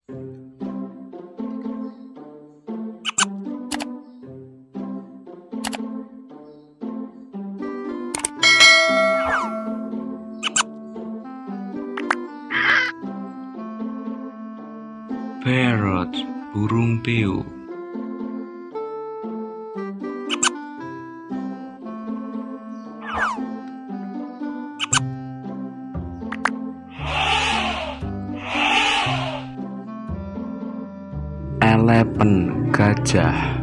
Parrot, burung beo. Elephant, gajah.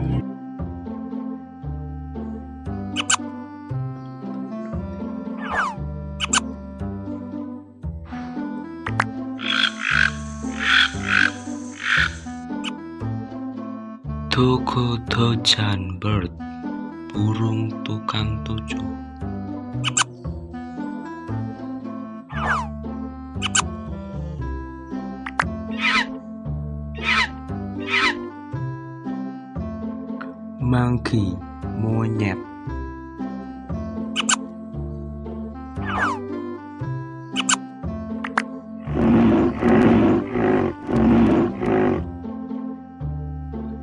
Dogotojan, bird, burung tukang tujuh. Monkey, monyet.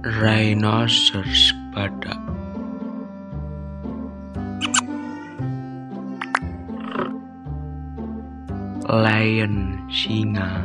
Rhinoceros, badak. Lion, singa.